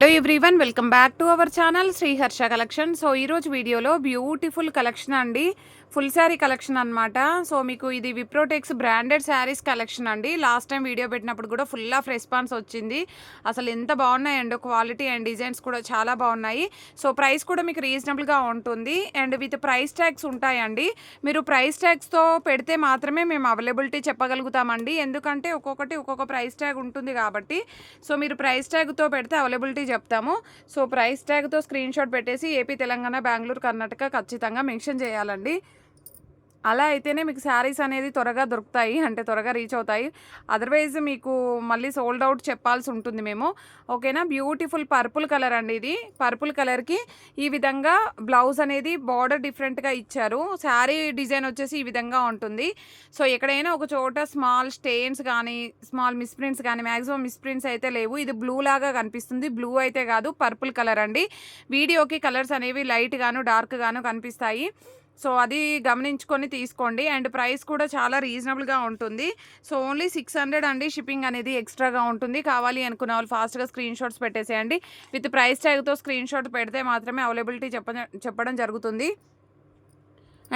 Hello everyone, welcome back to our channel Shri Harsha collection. So ఈరోజు వీడియోలో beautiful collection అండి, full sari collection అనమాట. So మీకు ఇది విప్రోటెక్స్ బ్రాండెడ్ శారీస్ కలెక్షన్ అండి. లాస్ట్ టైం వీడియో పెట్టినప్పుడు కూడా ఫుల్ ఆఫ్ రెస్పాన్స్ వచ్చింది. అసలు ఎంత బాగున్నాయండి, క్వాలిటీ అండ్ డిజైన్స్ కూడా చాలా బాగున్నాయి. సో ప్రైస్ కూడా మీకు రీజనబుల్గా ఉంటుంది అండ్ విత్ ప్రైస్ ట్యాగ్స్ ఉంటాయండి. మీరు ప్రైస్ ట్యాగ్స్తో పెడితే మాత్రమే మేము అవైలబిలిటీ చెప్పగలుగుతామండి, ఎందుకంటే ఒక్కొక్కటి ఒక్కొక్క ప్రైస్ ట్యాగ్ ఉంటుంది కాబట్టి. సో మీరు ప్రైస్ ట్యాగ్తో పెడితే అవైలబిలిటీ చెప్తాము. సో ప్రైస్ ట్యాగ్తో స్క్రీన్ షాట్ పెట్టేసి ఏపీ, తెలంగాణ, బెంగళూరు, కర్ణాటక ఖచ్చితంగా మెన్షన్ చేయాలండి. అలా అయితేనే మీకు శారీస్ అనేది త్వరగా దొరుకుతాయి, అంటే త్వరగా రీచ్ అవుతాయి. అదర్వైజ్ మీకు మళ్ళీ సోల్డ్ అవుట్ చెప్పాల్సి ఉంటుంది మేము. ఓకేనా. బ్యూటిఫుల్ పర్పుల్ కలర్ అండి ఇది. పర్పుల్ కలర్కి ఈ విధంగా బ్లౌజ్ అనేది బార్డర్ డిఫరెంట్గా ఇచ్చారు. శారీ డిజైన్ వచ్చేసి ఈ విధంగా ఉంటుంది. సో ఎక్కడైనా ఒక చోట స్మాల్ స్టెయిన్స్ కానీ స్మాల్ మిస్ప్రింట్స్ కానీ, మ్యాక్సిమం మిస్ప్రింట్స్ అయితే లేవు. ఇది బ్లూ లాగా కనిపిస్తుంది. బ్లూ అయితే కాదు, పర్పుల్ కలర్ అండి. వీడియోకి కలర్స్ అనేవి లైట్ గాను డార్క్ గాను కనిపిస్తాయి. సో అది గమనించుకొని తీసుకోండి. అండ్ ప్రైస్ కూడా చాలా రీజనబుల్గా ఉంటుంది. సో ఓన్లీ 600 అండి. షిప్పింగ్ అనేది ఎక్స్ట్రాగా ఉంటుంది. కావాలి అనుకున్న వాళ్ళు ఫాస్ట్గా స్క్రీన్ షాట్స్ పెట్టేసేయండి. విత్ ప్రైస్ ట్యాగ్తో స్క్రీన్ షాట్ పెడితే మాత్రమే అవైలబిలిటీ చెప్పడం జరుగుతుంది.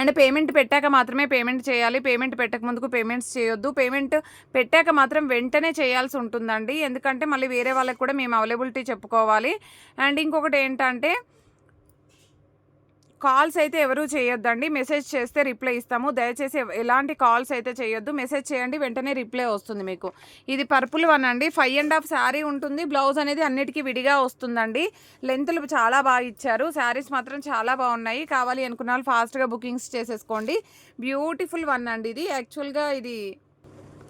అండ్ పేమెంట్ పెట్టాక మాత్రమే పేమెంట్ చేయాలి. పేమెంట్ పెట్టక ముందుకు పేమెంట్స్ చేయొద్దు. పేమెంట్ పెట్టాక మాత్రం వెంటనే చేయాల్సి ఉంటుందండి, ఎందుకంటే మళ్ళీ వేరే వాళ్ళకి కూడా మేము అవైలబిలిటీ చెప్పుకోవాలి. అండ్ ఇంకొకటి ఏంటంటే, కాల్స్ అయితే ఎవరూ చేయొద్దండి. మెసేజ్ చేస్తే రిప్లై ఇస్తాము. దయచేసి ఎలాంటి కాల్స్ అయితే చేయొద్దు. మెసేజ్ చేయండి, వెంటనే రిప్లై వస్తుంది మీకు. ఇది పర్పుల్ వన్ అండి. 5.5 శారీ ఉంటుంది. బ్లౌజ్ అనేది అన్నిటికీ విడిగా వస్తుందండి. లెంత్లు చాలా బాగా ఇచ్చారు. శారీస్ మాత్రం చాలా బాగున్నాయి. కావాలి అనుకున్న వాళ్ళు ఫాస్ట్గా బుకింగ్స్ చేసేసుకోండి. బ్యూటిఫుల్ వన్ అండి ఇది. యాక్చువల్గా ఇది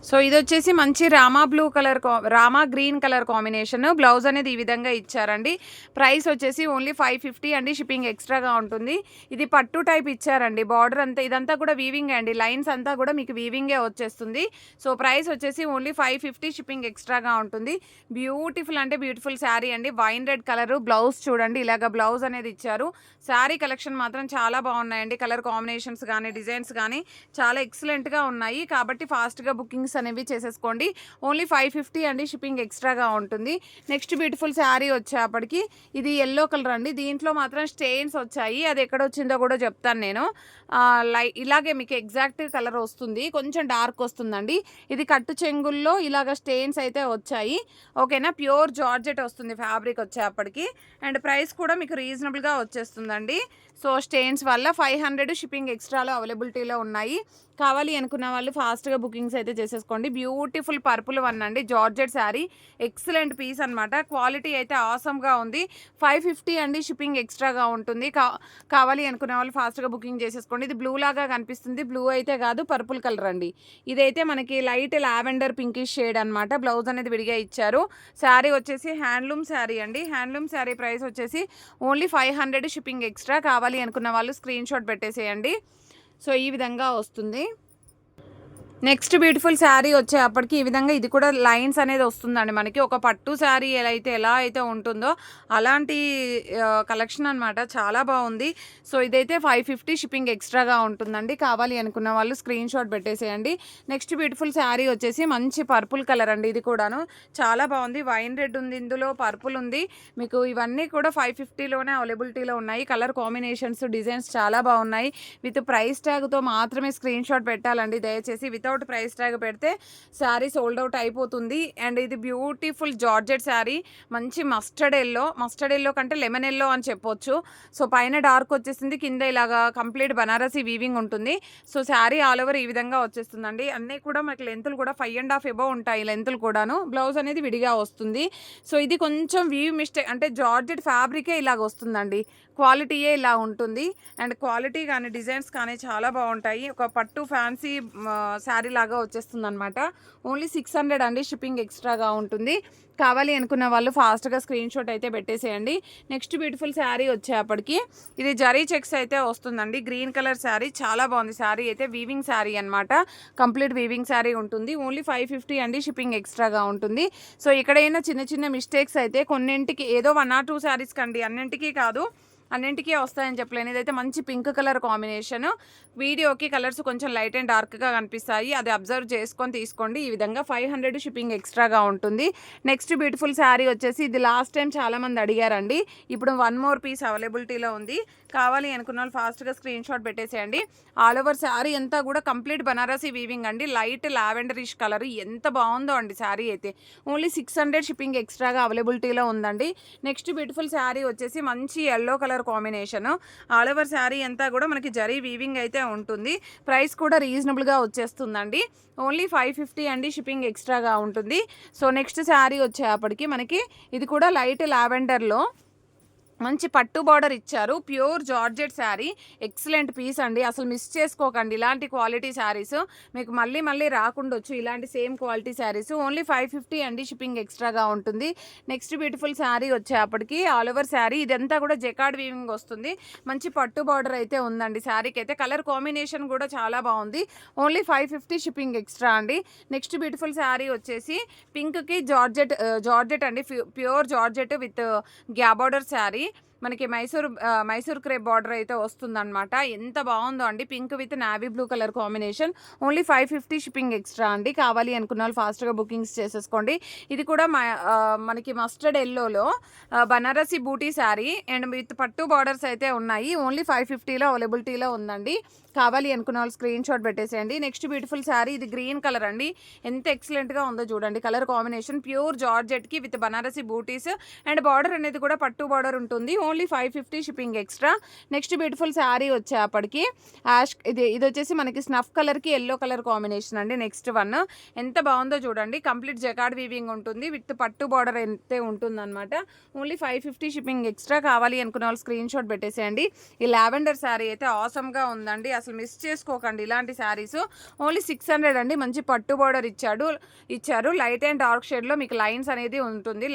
సో ఇది వచ్చేసి మంచి Rama blue colour, Rama green colour combination. Blouse అనేది ఈ విధంగా ఇచ్చారండి. ప్రైస్ వచ్చేసి ఓన్లీ 550 అండి. షిప్పింగ్ ఎక్స్ట్రాగా ఉంటుంది. ఇది పట్టు టైప్ ఇచ్చారండి. బార్డర్ అంతా ఇదంతా కూడా వీవింగ్ అండి. లైన్స్ అంతా కూడా మీకు వీవింగే వచ్చేస్తుంది. సో ప్రైస్ వచ్చేసి ఓన్లీ 550, షిప్పింగ్ ఎక్స్ట్రాగా ఉంటుంది. బ్యూటిఫుల్ అంటే బ్యూటిఫుల్ శారీ అండి. వైన్ రెడ్ కలర్ బ్లౌజ్ చూడండి, ఇలాగ బ్లౌజ్ అనేది ఇచ్చారు. శారీ కలెక్షన్ మాత్రం చాలా బాగున్నాయండి. కలర్ కాంబినేషన్స్ కానీ డిజైన్స్ కానీ చాలా ఎక్సలెంట్గా ఉన్నాయి. కాబట్టి ఫాస్ట్గా బుకింగ్ అనేవి చేసేసుకోండి. ఓన్లీ 550 అండి. షిప్పింగ్ ఎక్స్ట్రాగా ఉంటుంది. నెక్స్ట్ బ్యూటిఫుల్ శారీ వచ్చేప్పటికి ఇది ఎల్లో కలర్ అండి. దీంట్లో మాత్రం స్టెయిన్స్ వచ్చాయి. అది ఎక్కడ వచ్చిందో కూడా చెప్తాను నేను. ఇలాగే మీకు ఎగ్జాక్ట్ కలర్ వస్తుంది, కొంచెం డార్క్ వస్తుందండి. ఇది కట్టు చెంగుల్లో ఇలాగ స్టెయిన్స్ అయితే వచ్చాయి. ఓకేనా. ప్యూర్ జార్జెట్ వస్తుంది ఫ్యాబ్రిక్ వచ్చేప్పటికి. అండ్ ప్రైస్ కూడా మీకు రీజనబుల్గా వచ్చేస్తుందండి. సో స్టెయిన్స్ వల్ల 500, షిప్పింగ్ ఎక్స్ట్రాలో అవైలబిలిటీలో ఉన్నాయి. కావాలి అనుకున్న వాళ్ళు ఫాస్ట్గా బుకింగ్స్ అయితే చేసేసుకోండి. బ్యూటిఫుల్ పర్పుల్ వన్ అండి. జార్జెట్ శారీ, ఎక్సలెంట్ పీస్ అనమాట. క్వాలిటీ అయితే ఆసమ్గా ఉంది. 550 అండి. షిప్పింగ్ ఎక్స్ట్రాగా ఉంటుంది. కావాలి అనుకున్న వాళ్ళు ఫాస్ట్గా బుకింగ్ చేసేసుకోండి. ఇది బ్లూ లాగా కనిపిస్తుంది. బ్లూ అయితే కాదు, పర్పుల్ కలర్ అండి. ఇదైతే మనకి లైట్ లావెండర్ పింకిష్ షేడ్ అనమాట. బ్లౌజ్ అనేది విడిగా ఇచ్చారు. శారీ వచ్చేసి హ్యాండ్లూమ్ శారీ అండి. హ్యాండ్లూమ్ శారీ ప్రైస్ వచ్చేసి ఓన్లీ 500, షిప్పింగ్ ఎక్స్ట్రా. కావాలి అనుకున్న వాళ్ళు స్క్రీన్ షాట్ పెట్టేసేయండి. సో ఈ విధంగా వస్తుంది. నెక్స్ట్ బ్యూటిఫుల్ శారీ వచ్చేప్పటికి ఈ విధంగా ఇది కూడా లైన్స్ అనేది వస్తుందండి మనకి. ఒక పట్టు శారీ ఎలా అయితే ఉంటుందో అలాంటి కలెక్షన్ అనమాట. చాలా బాగుంది. సో ఇదైతే 550, షిప్పింగ్ ఎక్స్ట్రాగా ఉంటుందండి. కావాలి అనుకున్న వాళ్ళు స్క్రీన్ షాట్ పెట్టేసేయండి. నెక్స్ట్ బ్యూటిఫుల్ శారీ వచ్చేసి మంచి పర్పుల్ కలర్ అండి. ఇది కూడాను చాలా బాగుంది. వైన్ రెడ్ ఉంది, ఇందులో పర్పుల్ ఉంది. మీకు ఇవన్నీ కూడా 550లోనే అవైలబిలిటీలో ఉన్నాయి. కలర్ కాంబినేషన్స్, డిజైన్స్ చాలా బాగున్నాయి. విత్ ప్రైస్ ట్యాగ్తో మాత్రమే స్క్రీన్ షాట్ పెట్టాలండి దయచేసి. వితౌట్ ప్రైస్ ట్యాగ్ పెడితే శారీ సోల్డ్ అవుట్ అయిపోతుంది. అండ్ ఇది బ్యూటిఫుల్ జార్జెట్ శారీ. మంచి మస్టర్డ్ ఎల్లో కంటే లెమన్ ఎల్లో అని చెప్పొచ్చు. సో పైన డార్క్ వచ్చేసింది, కింద ఇలాగా కంప్లీట్ బనారసీ వీవింగ్ ఉంటుంది. సో శారీ ఆల్ ఓవర్ ఈ విధంగా వచ్చేస్తుందండి. అన్నీ కూడా మనకి లెంతులు కూడా 5.5 ఎబో ఉంటాయి లెంతులు కూడాను. బ్లౌజ్ అనేది విడిగా వస్తుంది. సో ఇది కొంచెం వీవ్ మిస్టేక్, అంటే జార్జెట్ ఫ్యాబ్రికే ఇలాగ వస్తుందండి. క్వాలిటీయే ఇలా ఉంటుంది. అండ్ క్వాలిటీ కానీ డిజైన్స్ కానీ చాలా బాగుంటాయి. ఒక పట్టు ఫ్యాన్సీ శారీ లాగా వచ్చేస్తుంది అనమాట. ఓన్లీ 600 అండి. షిప్పింగ్ ఎక్స్ట్రాగా ఉంటుంది. కావాలి అనుకున్న వాళ్ళు ఫాస్ట్గా స్క్రీన్ షాట్ అయితే పెట్టేసేయండి. నెక్స్ట్ బ్యూటిఫుల్ శారీ వచ్చేప్పటికి ఇది జరీ చెక్స్ అయితే వస్తుందండి. గ్రీన్ కలర్ శారీ చాలా బాగుంది. శారీ అయితే వీవింగ్ శారీ అనమాట. కంప్లీట్ వీవింగ్ శారీ ఉంటుంది. ఓన్లీ 550 అండి. షిప్పింగ్ ఎక్స్ట్రాగా ఉంటుంది. సో ఎక్కడైనా చిన్న చిన్న మిస్టేక్స్ అయితే కొన్నింటికి, ఏదో 1 or 2 శారీస్ కండి, అన్నింటికీ కాదు. అన్నింటికీ వస్తాయని చెప్పలేను. ఇదైతే మంచి పింక్ కలర్ కాంబినేషన్. వీడియోకి కలర్స్ కొంచెం లైట్ అండ్ డార్క్గా కనిపిస్తాయి, అది అబ్జర్వ్ చేసుకొని తీసుకోండి. ఈ విధంగా 500 షిప్పింగ్ ఎక్స్ట్రాగా ఉంటుంది. నెక్స్ట్ బ్యూటిఫుల్ శారీ వచ్చేసి ఇది లాస్ట్ టైం చాలామంది అడిగారండి, ఇప్పుడు 1 మోర్ పీస్ అవైలబిలిటీలో ఉంది. కావాలి అనుకున్న వాళ్ళు ఫాస్ట్గా స్క్రీన్ షాట్ పెట్టేసేయండి. ఆల్ ఓవర్ శారీ అంతా కూడా కంప్లీట్ బనారసీ వీవింగ్ అండి, లైట్ లావెండరిష్ కలర్. ఎంత బాగుందో అండి శారీ అయితే. ఓన్లీ 600 షిప్పింగ్ ఎక్స్ట్రాగా అవైలబిలిటీలో ఉందండి. నెక్స్ట్ బ్యూటిఫుల్ శారీ వచ్చేసి మంచి yellow colour combination. All over sari అంతా కూడా మనకి జరీ వీవింగ్ అయితే ఉంటుంది. ప్రైస్ కూడా రీజనబుల్గా వచ్చేస్తుందండి. ఓన్లీ 550 అండి, షిప్పింగ్ ఎక్స్ట్రాగా ఉంటుంది. సో నెక్స్ట్ శారీ వచ్చేప్పటికి మనకి ఇది కూడా లైట్ లావెండర్లో మంచి పట్టు బార్డర్ ఇచ్చారు. Pure georgette sari, excellent piece అండి, అసలు మిస్ చేసుకోకండి. ఇలాంటి క్వాలిటీ శారీస్ మీకు మళ్ళీ మళ్ళీ రాకుండొచ్చు, ఇలాంటి సేమ్ క్వాలిటీ శారీస్. ఓన్లీ 550 అండి, షిప్పింగ్ ఎక్స్ట్రాగా ఉంటుంది. నెక్స్ట్ బ్యూటిఫుల్ శారీ వచ్చేప్పటికి ఆల్ ఓవర్ శారీ ఇదంతా కూడా జెకార్డ్ వీవింగ్ వస్తుంది. మంచి పట్టు బార్డర్ అయితే ఉందండి శారీకి అయితే. కలర్ కాంబినేషన్ కూడా చాలా బాగుంది. ఓన్లీ 550 షిప్పింగ్ ఎక్స్ట్రా అండి. నెక్స్ట్ బ్యూటిఫుల్ శారీ వచ్చేసి పింక్కి జార్జెట్ అండి, pure georgette with gap border sari. మనకి మైసూర్ క్రేప్ బార్డర్ అయితే వస్తుందన్నమాట. ఎంత బాగుందో అండి, pink with navy blue colour combination. Only 550 shipping extra అండి. కావాలి అనుకున్న వాళ్ళు ఫాస్ట్గా బుకింగ్స్ చేసేసుకోండి. ఇది కూడా మనకి మస్టర్డ్ ఎల్లోలో బనారసి బూటీ శారీ అండ్ విత్ పట్టు బార్డర్స్ అయితే ఉన్నాయి. ఓన్లీ 550లో అవైలబిలిటీలో ఉందండి. కావాలి అనుకున్న వాళ్ళు స్క్రీన్ షాట్ పెట్టేసేయండి. నెక్స్ట్ బ్యూటిఫుల్ శారీ ఇది గ్రీన్ కలర్ అండి, ఎంత ఎక్సలెంట్గా ఉందో చూడండి కలర్ కాంబినేషన్. ప్యూర్ జార్జెట్కి with Banarasi butis and border అనేది కూడా పట్టు బార్డర్ ఉంటుంది. Only 550 shipping extra. Next beautiful sari వచ్చేప్పటికి ఇది వచ్చేసి మనకి స్నఫ్ కలర్కి ఎల్లో కలర్ కాంబినేషన్ అండి. నెక్స్ట్ వన్ ఎంత బాగుందో చూడండి, కంప్లీట్ జకార్డ్ వీవింగ్ ఉంటుంది విత్ పట్టు బార్డర్ అయితే ఉంటుంది అనమాట. Only 550 shipping extra. కావాలి అనుకున్న వాళ్ళు స్క్రీన్ షాట్ పెట్టేసేయండి. ఈ లావెండర్ శారీ అయితే ఆసమ్గా ఉందండి, అసలు మిస్ చేసుకోకండి ఇలాంటి శారీస్. ఓన్లీ 600 అండి, మంచి పట్టు బార్డర్ ఇచ్చారు. లైట్ అండ్ డార్క్ షేడ్లో మీకు లైన్స్ అనేది ఉంటుంది,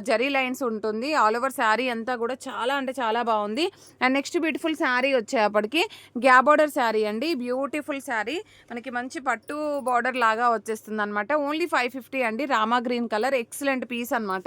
జరీ లైన్స్ ఉంటుంది. ఆల్ ఓవర్ శారీ అంతా కూడా చాలా అంటే చాలా బాగుంది. అండ్ నెక్స్ట్ బ్యూటిఫుల్ శారీ వచ్చేప్పటికి గ్యాప్ బార్డర్ శారీ అండి, బ్యూటిఫుల్ శారీ. మనకి మంచి పట్టు బార్డర్ లాగా వచ్చేస్తుంది అనమాట. ఓన్లీ 550 అండి, rama green colour, excellent piece అనమాట.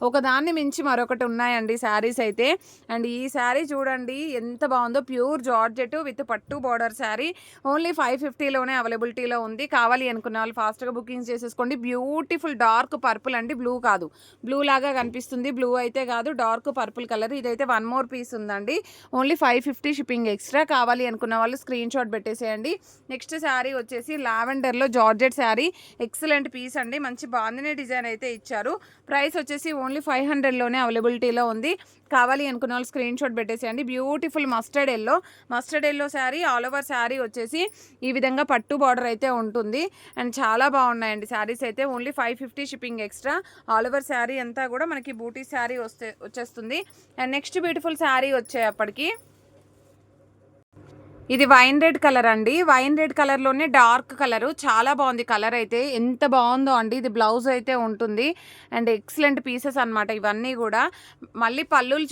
ఒకదాన్ని మించి మరొకటి ఉన్నాయండి శారీస్ అయితే. అండ్ ఈ శారీ చూడండి ఎంత బాగుందో, ప్యూర్ జార్జెట్ విత్ పట్టు బార్డర్ శారీ. ఓన్లీ 550లోనే అవైలబిలిటీలో ఉంది. కావాలి అనుకున్న వాళ్ళు ఫాస్ట్గా బుకింగ్ చేసేసుకోండి. బ్యూటిఫుల్ డార్క్ పర్పుల్ అండి, బ్లూ కాదు, బ్లూ లాగా కనిపిస్తుంది, బ్లూ అయితే కాదు, డార్క్ పర్పుల్ కలర్. ఇదైతే 1 మోర్ పీస్ ఉందండి. Only 550 shipping extra. కావాలి అనుకున్న వాళ్ళు స్క్రీన్ షాట్ పెట్టేసేయండి. నెక్స్ట్ శారీ వచ్చేసి లావెండర్లో జార్జెట్ శారీ, ఎక్సలెంట్ పీస్ అండి, మంచి బాందిని డిజైన్ అయితే ఇచ్చారు. ప్రైస్ వచ్చేసి ఓన్లీ 500లోనే అవైలబిలిటీలో ఉంది. కావాలి అనుకున్న వాళ్ళు స్క్రీన్ షాట్ పెట్టేసేయండి. Beautiful mustard yellow sari. All over sari వచ్చేసి ఈ విధంగా పట్టు బార్డర్ అయితే ఉంటుంది. అండ్ చాలా బాగున్నాయండి శారీస్ అయితే. Only 550 shipping extra. All over sari అంతా కూడా మనకి బూటీ శారీ వచ్చేస్తుంది. అండ్ నెక్స్ట్ బ్యూటిఫుల్ శారీ వచ్చేప్పటికి ఇది వైన్ రెడ్ కలర్ అండి, వైన్ రెడ్ కలర్లోనే డార్క్ కలరు, చాలా బాగుంది కలర్ అయితే. ఎంత బాగుందో అండి. ఇది బ్లౌజ్ అయితే ఉంటుంది అండ్ ఎక్సలెంట్ పీసెస్ అనమాట ఇవన్నీ కూడా. మళ్ళీ పళ్ళులు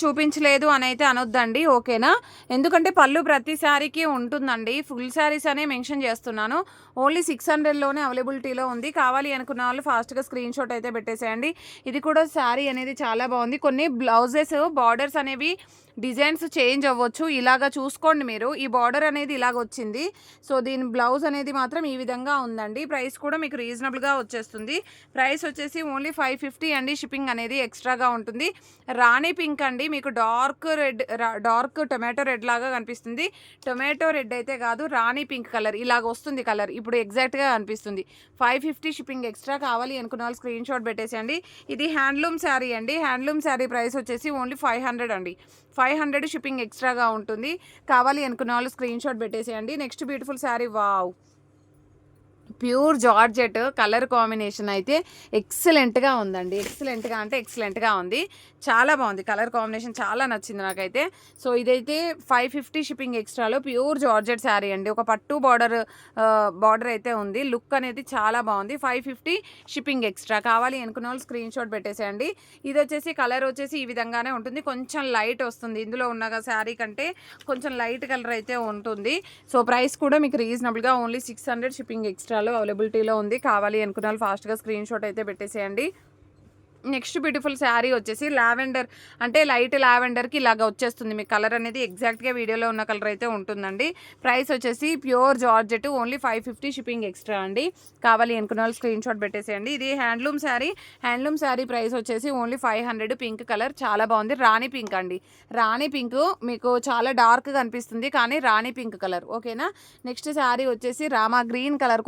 చూపించలేదు అని అయితే అనొద్దండి, ఓకేనా? ఎందుకంటే పళ్ళు ప్రతి శారీకి ఉంటుందండి. ఫుల్ శారీస్ అనే మెన్షన్ చేస్తున్నాను. ఓన్లీ 600లోనే అవైలబిలిటీలో ఉంది. కావాలి అనుకున్న వాళ్ళు ఫాస్ట్గా స్క్రీన్ షాట్ అయితే పెట్టేసేయండి. ఇది కూడా శారీ అనేది చాలా బాగుంది. కొన్ని బ్లౌజెస్ బార్డర్స్ అనేవి డిజైన్స్ చేంజ్ అవ్వచ్చు, ఇలాగ చూసుకోండి మీరు. ఈ బార్డర్ అనేది ఇలాగ వచ్చింది, సో దీని బ్లౌజ్ అనేది మాత్రం ఈ విధంగా ఉందండి. ప్రైస్ కూడా మీకు రీజనబుల్గా వచ్చేస్తుంది. ప్రైస్ వచ్చేసి ఓన్లీ 550 అండి, షిప్పింగ్ అనేది ఎక్స్ట్రాగా ఉంటుంది. రాణి పింక్ అండి, మీకు డార్క్ టొమాటో రెడ్ లాగా కనిపిస్తుంది. టొమాటో రెడ్ అయితే కాదు, రాణి పింక్ కలర్ ఇలాగ వస్తుంది కలర్, ఇప్పుడు ఎగ్జాక్ట్గా కనిపిస్తుంది. 550 షిప్పింగ్ ఎక్స్ట్రా. కావాలి అనుకున్న వాళ్ళు స్క్రీన్ షాట్ పెట్టేసేయండి. ఇది హ్యాండ్లూమ్ శారీ అండి. హ్యాండ్లూమ్ శారీ ప్రైస్ వచ్చేసి ఓన్లీ 500 అండి. 500 షిప్పింగ్ ఎక్స్ట్రాగా ఉంటుంది. కావాలి అనుకున్న వాళ్ళు స్క్రీన్ షాట్ పెట్టేసేయండి. Next beautiful sari, wow, pure georgette colour combination అయితే ఎక్సలెంట్గా ఉందండి. ఎక్సలెంట్గా అంటే ఎక్సలెంట్గా ఉంది, చాలా బాగుంది కలర్ కాంబినేషన్, చాలా నచ్చింది నాకైతే. సో ఇదైతే 550 షిప్పింగ్ ఎక్స్ట్రాలో ప్యూర్ జార్జెట్ శారీ అండి. ఒక పట్టు బార్డర్ అయితే ఉంది, లుక్ అనేది చాలా బాగుంది. 550 షిప్పింగ్ ఎక్స్ట్రా. కావాలి అనుకున్న వాళ్ళు స్క్రీన్ షాట్ పెట్టేసేయండి. ఇది వచ్చేసి కలర్ వచ్చేసి ఈ విధంగానే ఉంటుంది, కొంచెం లైట్ వస్తుంది. ఇందులో ఉన్న శారీ కంటే కొంచెం లైట్ కలర్ అయితే ఉంటుంది. సో ప్రైస్ కూడా మీకు రీజనబుల్గా ఓన్లీ 600 షిప్పింగ్ ఎక్స్ట్రాలో అవైలబిలిటీలో ఉంది. కావాలి అనుకున్న వాళ్ళు ఫాస్ట్గా స్క్రీన్ షాట్ అయితే పెట్టేసేయండి. నెక్స్ట్ బ్యూటిఫుల్ శారీ వచ్చేసి లావెండర్, అంటే లైట్ లావెండర్కి ఇలాగ వచ్చేస్తుంది మీకు కలర్ అనేది. ఎగ్జాక్ట్గా వీడియోలో ఉన్న కలర్ అయితే ఉంటుందండి. ప్రైస్ వచ్చేసి pure georgette, only 550 shipping extra అండి. కావాలి అనుకున్న వాళ్ళు స్క్రీన్ షాట్ పెట్టేసేయండి. ఇది handloom sari. Handloom sari price వచ్చేసి ఓన్లీ 500. పింక్ కలర్ చాలా బాగుంది, రాణి పింక్ అండి. రాణి పింక్ మీకు చాలా డార్క్గా అనిపిస్తుంది కానీ రాణి పింక్ కలర్, ఓకేనా. నెక్స్ట్ శారీ వచ్చేసి Rama green colour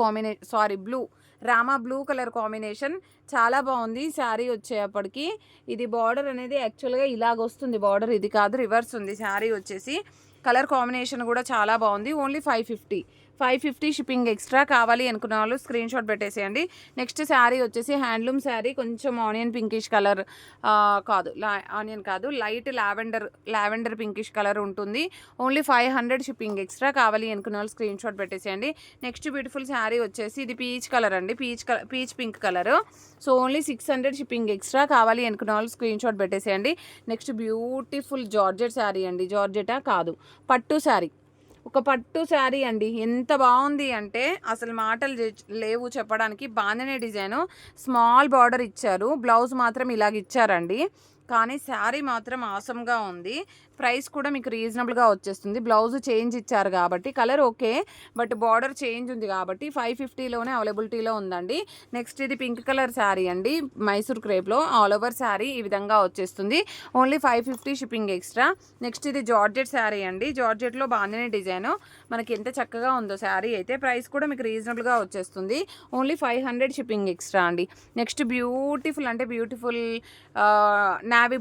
blue, Rama blue colour combination చాలా బాగుంది శారీ వచ్చేప్పటికి. ఇది బార్డర్ అనేది యాక్చువల్గా ఇలాగ వస్తుంది, బార్డర్ ఇది కాదు రివర్స్ ఉంది. శారీ వచ్చేసి కలర్ కాంబినేషన్ కూడా చాలా బాగుంది. Only 550 shipping extra. కావాలి అనుకున్న వాళ్ళు స్క్రీన్ షాట్ పెట్టేసేయండి. నెక్స్ట్ శారీ వచ్చేసి హ్యాండ్లూమ్ శారీ, కొంచెం ఆనియన్ పింకిష్ కలర్ ఆనియన్ కాదు లైట్ లావెండర్ పింకిష్ కలర్ ఉంటుంది. Only 500 shipping extra. కావాలి అనుకున్న వాళ్ళు స్క్రీన్ షాట్ పెట్టేసేయండి. నెక్స్ట్ బ్యూటిఫుల్ శారీ వచ్చేసి ఇది పీచ్ కలర్ అండి, peach pink colour. So only 600 shipping extra. కావాలి అనుకున్న వాళ్ళు స్క్రీన్ షాట్ పెట్టేసేయండి. నెక్స్ట్ బ్యూటిఫుల్ జార్జెట్ శారీ అండి, జార్జెటా కాదు పట్టు శారీ, ఒక పట్టు శారీ అండి. ఎంత బాగుంది అంటే అసలు మాటలు లేవు చెప్పడానికి. బాంధనీ డిజైను, స్మాల్ బార్డర్ ఇచ్చారు, బ్లౌజ్ మాత్రం ఇలాగ ఇచ్చారండి. కానీ శారీ మాత్రం ఆసమ్గా ఉంది. ప్రైస్ కూడా మీకు రీజనబుల్గా వచ్చేస్తుంది. బ్లౌజ్ చేంజ్ ఇచ్చారు కాబట్టి colour okay, but border change ఉంది కాబట్టి 550లోనే అవైలబిలిటీలో ఉందండి. నెక్స్ట్ ఇది పింక్ కలర్ శారీ అండి, మైసూర్ క్రేప్లో ఆల్ ఓవర్ శారీ ఈ విధంగా వచ్చేస్తుంది. Only 550 shipping extra. నెక్స్ట్ ఇది జార్జెట్ శారీ అండి, జార్జెట్లో బాంధనీ డిజైన్ మనకి ఎంత చక్కగా ఉందో శారీ అయితే. ప్రైస్ కూడా మీకు రీజనబుల్గా వచ్చేస్తుంది. ఓన్లీ 500 షిప్పింగ్ ఎక్స్ట్రా అండి. Next beautiful navy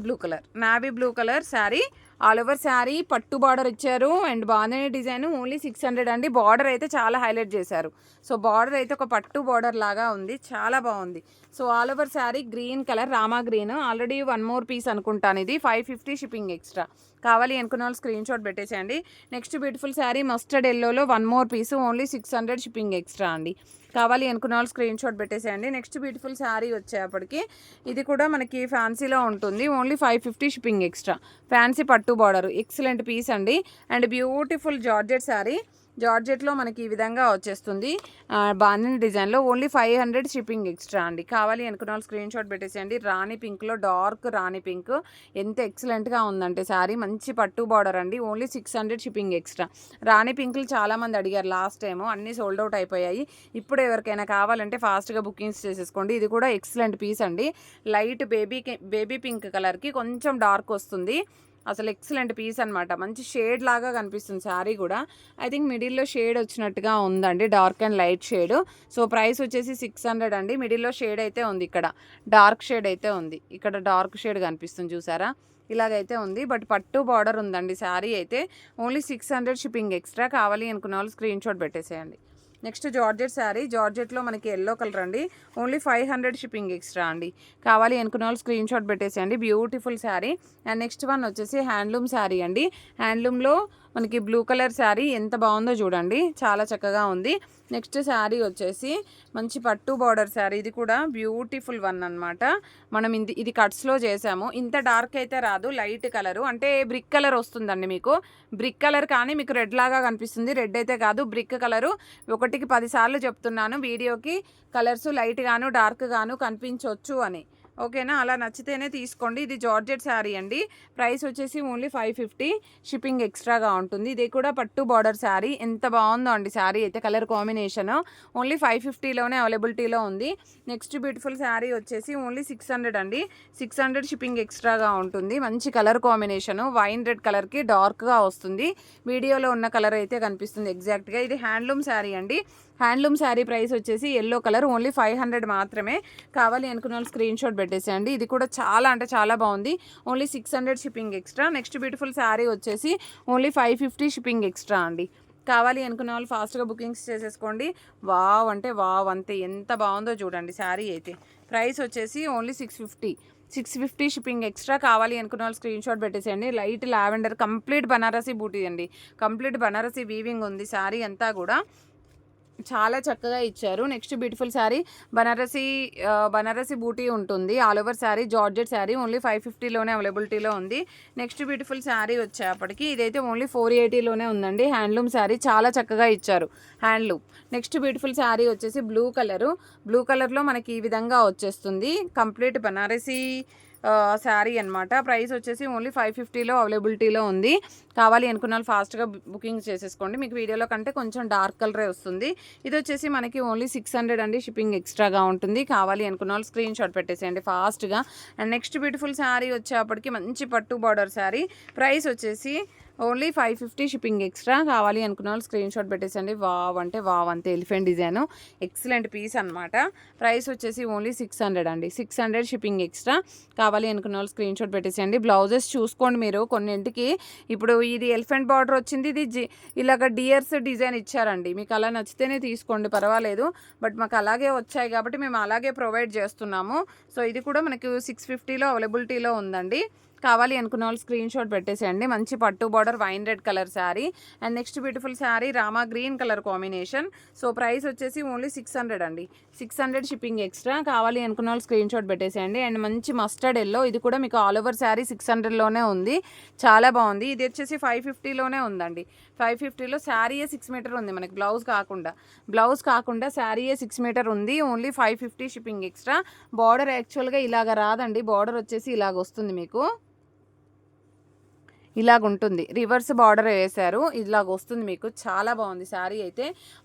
blue colour sari, all over sari పట్టు బార్డర్ ఇచ్చారు అండ్ బాంధనీ డిజైన్. ఓన్లీ 600 అండి. బార్డర్ అయితే చాలా హైలైట్ చేశారు. సో బార్డర్ అయితే ఒక పట్టు బార్డర్ లాగా ఉంది, చాలా బాగుంది. So all over sari green colour, Rama green. Already 1 more piece అనుకుంటాను ఇది. 550 షిప్పింగ్ ఎక్స్ట్రా. కావాలి అనుకున్న వాళ్ళు స్క్రీన్ షాట్ పెట్టేసేయండి. నెక్స్ట్ బ్యూటిఫుల్ శారీ మస్టర్డ్ ఎల్లోలో 1 more piece, only 600 shipping extra అండి. కావాలి అనుకున్న వాళ్ళు స్క్రీన్ షాట్ పెట్టేసేయండి. నెక్స్ట్ బ్యూటిఫుల్ శారీ వచ్చేప్పటికి ఇది కూడా మనకి ఫ్యాన్సీలో ఉంటుంది. Only 550 shipping extra. ఫ్యాన్సీ పట్టు బార్డర్, ఎక్సలెంట్ పీస్ అండి. అండ్ బ్యూటిఫుల్ జార్జెట్ శారీ, జార్జెట్లో మనకి ఈ విధంగా వచ్చేస్తుంది బాంధనీ డిజైన్లో. ఓన్లీ 500 షిప్పింగ్ ఎక్స్ట్రా అండి. కావాలి అనుకున్న వాళ్ళు స్క్రీన్ షాట్ పెట్టేసేయండి. రాణి పింక్లో, డార్క్ రాణి పింక్ ఎంత ఎక్సలెంట్గా ఉందంటే శారీ, మంచి పట్టు బార్డర్ అండి. Only 600 shipping extra. రాణి పింక్లు చాలామంది అడిగారు లాస్ట్ టైము, అన్నీ సోల్డ్ అవుట్ అయిపోయాయి. ఇప్పుడు ఎవరికైనా కావాలంటే ఫాస్ట్గా బుకింగ్స్ చేసేసుకోండి. ఇది కూడా ఎక్సలెంట్ పీస్ అండి. లైట్ బేబీ పింక్ కలర్కి కొంచెం డార్క్ వస్తుంది. అసలు ఎక్సలెంట్ పీస్ అనమాట. మంచి షేడ్ లాగా కనిపిస్తుంది శారీ కూడా. ఐ థింక్ మిడిల్లో షేడ్ వచ్చినట్టుగా ఉందండి, dark and light shade. So price వచ్చేసి 600 అండి. మిడిల్లో షేడ్ అయితే ఉంది, ఇక్కడ డార్క్ షేడ్ అయితే ఉంది, ఇక్కడ డార్క్ షేడ్ కనిపిస్తుంది చూసారా, ఇలాగైతే ఉంది. బట్ పట్టు బార్డర్ ఉందండి శారీ అయితే. Only 600 shipping extra. కావాలి అనుకున్న వాళ్ళు స్క్రీన్ షాట్ పెట్టేసేయండి. నెక్స్ట్ జార్జెట్ శారీ, జార్జెట్లో మనకి ఎల్లో కలర్ అండి. ఓన్లీ 500 షిప్పింగ్ ఎక్స్ట్రా అండి. కావాలి అనుకున్న వాళ్ళు స్క్రీన్ షాట్ పెట్టేసేయండి. Beautiful sari. And next one వచ్చేసి హ్యాండ్లూమ్ శారీ అండి. హ్యాండ్లూమ్లో మనకి బ్లూ కలర్ శారీ ఎంత బాగుందో చూడండి, చాలా చక్కగా ఉంది. నెక్స్ట్ శారీ వచ్చేసి మంచి పట్టు బార్డర్ శారీ, ఇది కూడా బ్యూటిఫుల్ వన్ అనమాట. మనం ఇది కట్స్లో చేసాము. ఇంత డార్క్ అయితే రాదు, లైట్ కలరు అంటే బ్రిక్ కలర్ వస్తుందండి మీకు. బ్రిక్ కలర్ కానీ మీకు రెడ్ లాగా కనిపిస్తుంది, రెడ్ అయితే కాదు, బ్రిక్ కలరు. 1కి 10 సార్లు చెప్తున్నాను వీడియోకి, కలర్స్ లైట్ గాను డార్క్ గాను కనిపించవచ్చు అని, ఓకేనా. అలా నచ్చితేనే తీసుకోండి. ఇది జార్జెట్ శారీ అండి. ప్రైస్ వచ్చేసి ఓన్లీ 550, షిప్పింగ్ ఎక్స్ట్రాగా ఉంటుంది. ఇది కూడా పట్టు బార్డర్ శారీ, ఎంత బాగుందో అండి శారీ అయితే. కలర్ కాంబినేషన్ ఓన్లీ 550లోనే అవైలబిలిటీలో ఉంది. నెక్స్ట్ బ్యూటిఫుల్ శారీ వచ్చేసి ఓన్లీ 600 అండి. 600 షిప్పింగ్ ఎక్స్ట్రాగా ఉంటుంది. మంచి కలర్ కాంబినేషను, వైన్ రెడ్ కలర్కి డార్క్గా వస్తుంది. వీడియోలో ఉన్న కలర్ అయితే కనిపిస్తుంది ఎగ్జాక్ట్గా. ఇది హ్యాండ్లూమ్ శారీ అండి. హ్యాండ్లూమ్ శారీ ప్రైస్ వచ్చేసి ఎల్లో కలర్, ఓన్లీ 500 మాత్రమే. కావాలి అనుకున్న వాళ్ళు స్క్రీన్ షాట్ పెట్టేసేయండి. ఇది కూడా చాలా అంటే చాలా బాగుంది. Only 600 shipping extra. Next beautiful sari వచ్చేసి ఓన్లీ 550 షిప్పింగ్ ఎక్స్ట్రా అండి. కావాలి అనుకున్న వాళ్ళు ఫాస్ట్గా బుకింగ్స్ చేసేసుకోండి. వావ్ అంటే వావ్ అంతే, ఎంత బాగుందో చూడండి శారీ అయితే. ప్రైస్ వచ్చేసి ఓన్లీ 650 షిప్పింగ్ ఎక్స్ట్రా. కావాలి అనుకున్న వాళ్ళు స్క్రీన్ షాట్ పెట్టేసేయండి. లైట్ లావెండర్, కంప్లీట్ బనారసీ బూటీ అండి, కంప్లీట్ బనారసీ వీవింగ్ ఉంది శారీ అంతా కూడా. చాలా చక్కగా ఇచ్చారు. నెక్స్ట్ బ్యూటిఫుల్ శారీ బనారసి బూటీ ఉంటుంది. All over sari georgette sari only 550లోనే అవైలబిలిటీలో ఉంది. నెక్స్ట్ బ్యూటిఫుల్ శారీ వచ్చేప్పటికి ఇదైతే ఓన్లీ 480లోనే ఉందండి. హ్యాండ్లూమ్ శారీ చాలా చక్కగా ఇచ్చారు హ్యాండ్లూమ్. నెక్స్ట్ బ్యూటిఫుల్ శారీ వచ్చేసి బ్లూ కలర్లో మనకి ఈ విధంగా వచ్చేస్తుంది. కంప్లీట్ బనారసి శారీ అనమాట. ప్రైస్ వచ్చేసి ఓన్లీ 550లో అవైలబిలిటీలో ఉంది. కావాలి అనుకున్న వాళ్ళు ఫాస్ట్గా బుకింగ్ చేసేసుకోండి. మీకు వీడియోలో కంటే కొంచెం డార్క్ కలరే వస్తుంది. ఇది వచ్చేసి మనకి ఓన్లీ 600 అండి. షిప్పింగ్ ఎక్స్ట్రాగా ఉంటుంది. కావాలి అనుకున్న వాళ్ళు స్క్రీన్ షాట్ పెట్టేసేయండి ఫాస్ట్గా. అండ్ నెక్స్ట్ బ్యూటిఫుల్ శారీ వచ్చేప్పటికి మంచి పట్టు బార్డర్ శారీ. ప్రైస్ వచ్చేసి ఓన్లీ 550 షిప్పింగ్ ఎక్స్ట్రా. కావాలి అనుకున్న వాళ్ళు స్క్రీన్ షాట్ పెట్టేసండి. వావ్ అంతే ఎలిఫెంట్ డిజైన్ ఎక్సలెంట్ పీస్ అనమాట. ప్రైస్ వచ్చేసి ఓన్లీ 600 అండి. 600 షిప్పింగ్ ఎక్స్ట్రా. కావాలి అనుకున్న వాళ్ళు స్క్రీన్ షాట్ పెట్టేసేయండి. బ్లౌజెస్ చూసుకోండి మీరు. కొన్నింటికి ఇప్పుడు ఇది ఎలిఫెంట్ బార్డర్ వచ్చింది, ఇది ఇలాగ డియర్స్ డిజైన్ ఇచ్చారండి. మీకు అలా నచ్చితేనే తీసుకోండి, పర్వాలేదు. బట్ మాకు అలాగే వచ్చాయి కాబట్టి మేము అలాగే ప్రొవైడ్ చేస్తున్నాము. సో ఇది కూడా మనకు 650లో అవైలబిలిటీలో ఉందండి. కావాలి అనుకున్న వాళ్ళు స్క్రీన్ షాట్ పెట్టేసేయండి. మంచి పట్టు border wine red colour sari. And next beautiful sari Rama green colour combination. So price వచ్చేసి ఓన్లీ 600 అండి. 600 షిప్పింగ్ ఎక్స్ట్రా. కావాలి అనుకున్న వాళ్ళు స్క్రీన్ షాట్ పెట్టేసేయండి. అండ్ మంచి మస్టర్డ్ ఎల్లో, ఇది కూడా మీకు ఆల్ ఓవర్ శారీ 600లోనే ఉంది. చాలా బాగుంది. ఇది వచ్చేసి 550లోనే ఉందండి. 550లో శారీయే 6 మీటర్ ఉంది మనకి, బ్లౌజ్ కాకుండా శారీయే 6 మీటర్ ఉంది. Only 550 shipping extra. బార్డర్ యాక్చువల్గా ఇలాగ రాదండి. బార్డర్ వచ్చేసి ఇలాగ వస్తుంది, మీకు ఇలాగుంటుంది. రివర్స్ బార్డర్ వేశారు, ఇలాగ వస్తుంది మీకు. చాలా బాగుంది శారీ అయితే.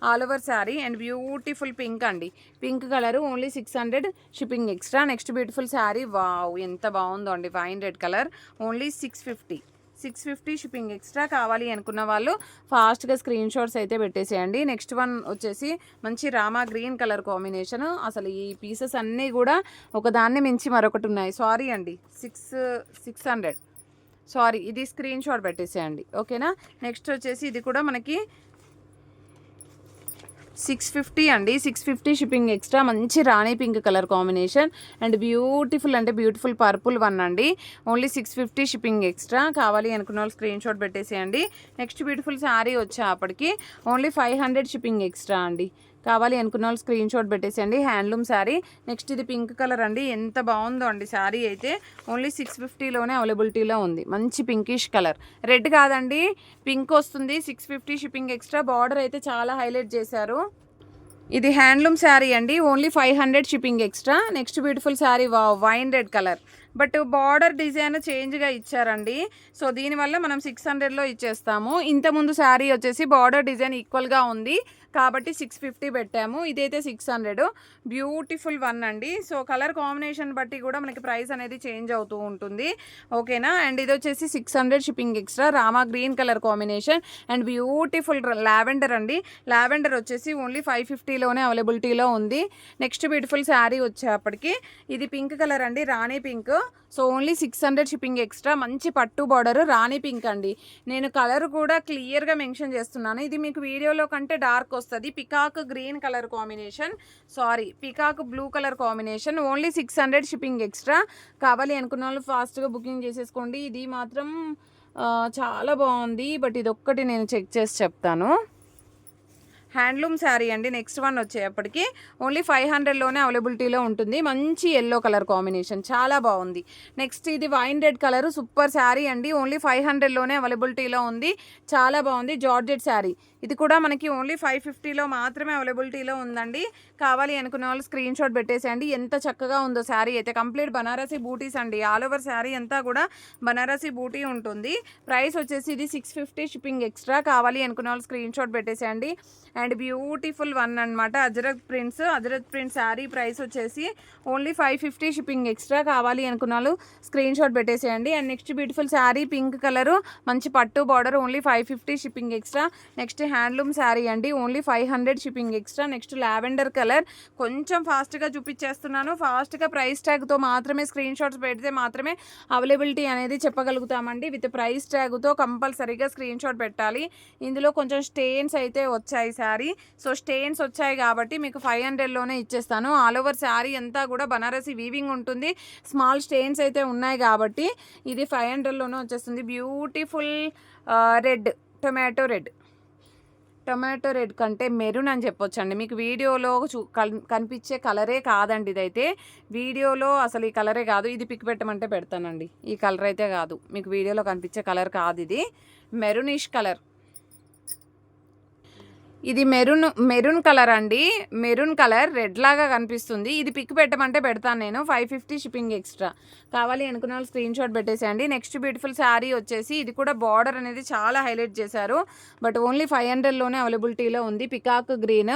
All over sari. And beautiful pink అండి. Pink colour only 600 shipping extra. Next beautiful sari. Wow ఎంత బాగుందో అండి. Wine red colour only 650 shipping extra. కావాలి అనుకున్న వాళ్ళు ఫాస్ట్గా స్క్రీన్ షాట్స్ అయితే పెట్టేసేయండి. నెక్స్ట్ వన్ వచ్చేసి మంచి రామా గ్రీన్ కలర్ కాంబినేషన్. అసలు ఈ పీసెస్ అన్నీ కూడా ఒకదాన్ని మించి మరొకటి ఉన్నాయి. సారీ అండి, 600 సారీ, ఇది స్క్రీన్ షాట్ పెట్టేసేయండి, ఓకేనా. నెక్స్ట్ వచ్చేసి ఇది కూడా మనకి 650 అండి. 650 షిప్పింగ్ ఎక్స్ట్రా. మంచి rani pink colour combination and beautiful purple one అండి. Only 650 shipping extra. కావాలి అనుకున్న వాళ్ళు స్క్రీన్ షాట్ పెట్టేసేయండి. నెక్స్ట్ బ్యూటిఫుల్ శారీ వచ్చేప్పటికి ఓన్లీ 500 షిప్పింగ్ ఎక్స్ట్రా అండి. కావాలి అనుకున్న వాళ్ళు స్క్రీన్ షాట్ పెట్టేసేయండి. హ్యాండ్లూమ్ శారీ. నెక్స్ట్ ఇది పింక్ కలర్ అండి. ఎంత బాగుందో అండి శారీ అయితే. ఓన్లీ 650లోనే అవైలబిలిటీలో ఉంది. మంచి పింకిష్ కలర్, రెడ్ కాదండి, పింక్ వస్తుంది. 650 షిప్పింగ్ ఎక్స్ట్రా. బార్డర్ అయితే చాలా హైలైట్ చేశారు. ఇది హ్యాండ్లూమ్ శారీ అండి. Only 500 shipping extra. Next beautiful sari wine red colour, but border design చేంజ్గా ఇచ్చారండి. సో దీనివల్ల మనం 600లో ఇచ్చేస్తాము. ఇంతకుముందు శారీ వచ్చేసి బార్డర్ డిజైన్ ఈక్వల్గా ఉంది కాబట్టి 650 పెట్టాము. ఇదైతే 600. బ్యూటిఫుల్ వన్ అండి. సో కలర్ కాంబినేషన్ బట్టి కూడా మనకి ప్రైస్ అనేది చేంజ్ అవుతూ ఉంటుంది, ఓకేనా. అండ్ ఇది వచ్చేసి 600 shipping extra. Rama green colour combination and beautiful lavender అండి. లావెండర్ వచ్చేసి ఓన్లీ 550లోనే అవైలబిలిటీలో ఉంది. నెక్స్ట్ బ్యూటిఫుల్ శారీ వచ్చేప్పటికి ఇది పింక్ కలర్ అండి, rani pink. So only 600 shipping extra. మంచి పట్టు బార్డర్ రాణి పింక్ అండి. నేను కలర్ కూడా క్లియర్గా మెన్షన్ చేస్తున్నాను. ఇది మీకు వీడియోలో కంటే డార్క్ వస్తుంది. Peacock green colour combination, peacock blue colour combination. Only 600 shipping extra. కావాలి అనుకున్న వాళ్ళు ఫాస్ట్గా బుకింగ్ చేసేసుకోండి. ఇది మాత్రం చాలా బాగుంది, బట్ ఇది ఒక్కటి నేను చెక్ చేసి చెప్తాను. హ్యాండ్లూమ్ శారీ అండి. నెక్స్ట్ వన్ వచ్చేప్పటికి ఓన్లీ 500లోనే అవైలబిలిటీలో ఉంటుంది. మంచి ఎల్లో కలర్ కాంబినేషన్, చాలా బాగుంది. నెక్స్ట్ ఇది wine red colour, super sari అండి. ఓన్లీ 500లోనే అవైలబిలిటీలో ఉంది. చాలా బాగుంది. జార్జెట్ శారీ. ఇది కూడా మనకి ఓన్లీ 550లో మాత్రమే అవైలబిలిటీలో ఉందండి. కావాలి అనుకున్న వాళ్ళు స్క్రీన్ షాట్ పెట్టేసేయండి. ఎంత చక్కగా ఉందో శారీ అయితే. కంప్లీట్ బనారసి బూటీస్ అండి. ఆల్ ఓవర్ శారీ అంతా కూడా బనారసి బూటీ ఉంటుంది. ప్రైస్ వచ్చేసి ఇది 650 షిప్పింగ్ ఎక్స్ట్రా. కావాలి అనుకున్న వాళ్ళు స్క్రీన్ షాట్ పెట్టేసేయండి. అండ్ బ్యూటిఫుల్ వన్ అనమాట, అజరత్ ప్రింట్స్ శారీ. ప్రైస్ వచ్చేసి ఓన్లీ 550 షిప్పింగ్ ఎక్స్ట్రా. కావాలి అనుకున్న వాళ్ళు స్క్రీన్ షాట్ పెట్టేసేయండి. And next beautiful sari pink colour, మంచి పట్టు border. Only 550 shipping extra. Next handloom sari అండి. Only 500 shipping extra. Next lavender colour. కొంచెం ఫాస్ట్గా చూపించేస్తున్నాను. ఫాస్ట్గా ప్రైస్ ట్యాగ్తో మాత్రమే స్క్రీన్ షాట్స్ పెడితే మాత్రమే అవైలబిలిటీ అనేది చెప్పగలుగుతామండి. విత్ ప్రైస్ ట్యాగ్తో కంపల్సరీగా స్క్రీన్ షాట్ పెట్టాలి. ఇందులో కొంచెం స్టెయిన్స్ అయితే వచ్చాయి శారీ. సో స్టెయిన్స్ వచ్చాయి కాబట్టి మీకు 500లోనే ఇచ్చేస్తాను. ఆల్ ఓవర్ శారీ అంతా కూడా బనారసి వీవింగ్ ఉంటుంది. స్మాల్ స్టెయిన్స్ అయితే ఉన్నాయి కాబట్టి ఇది 500లోనే వచ్చేస్తుంది. Beautiful red, tomato red. Tomato red కంటే మెరూన్ అని చెప్పొచ్చండి. మీకు వీడియోలో కనిపించే కలరే కాదండి ఇదైతే. వీడియోలో అసలు ఈ కలరే కాదు. ఇది పిక్ పెట్టమంటే పెడతానండి. ఈ కలర్ అయితే కాదు, మీకు వీడియోలో కనిపించే కలర్ కాదు ఇది. Maroonish colour. ఇది మెరూన్ కలర్ అండి. మెరూన్ కలర్ రెడ్ లాగా కనిపిస్తుంది. ఇది పిక్ పెట్టమంటే పెడతాను నేను. 550 షిప్పింగ్ ఎక్స్ట్రా. కావాలి అనుకున్న వాళ్ళు స్క్రీన్ షాట్ పెట్టేసేయండి. నెక్స్ట్ బ్యూటిఫుల్ శారీ వచ్చేసి ఇది కూడా బార్డర్ అనేది చాలా హైలైట్ చేశారు. బట్ ఓన్లీ 500లోనే అవైలబిలిటీలో ఉంది. Peacock green.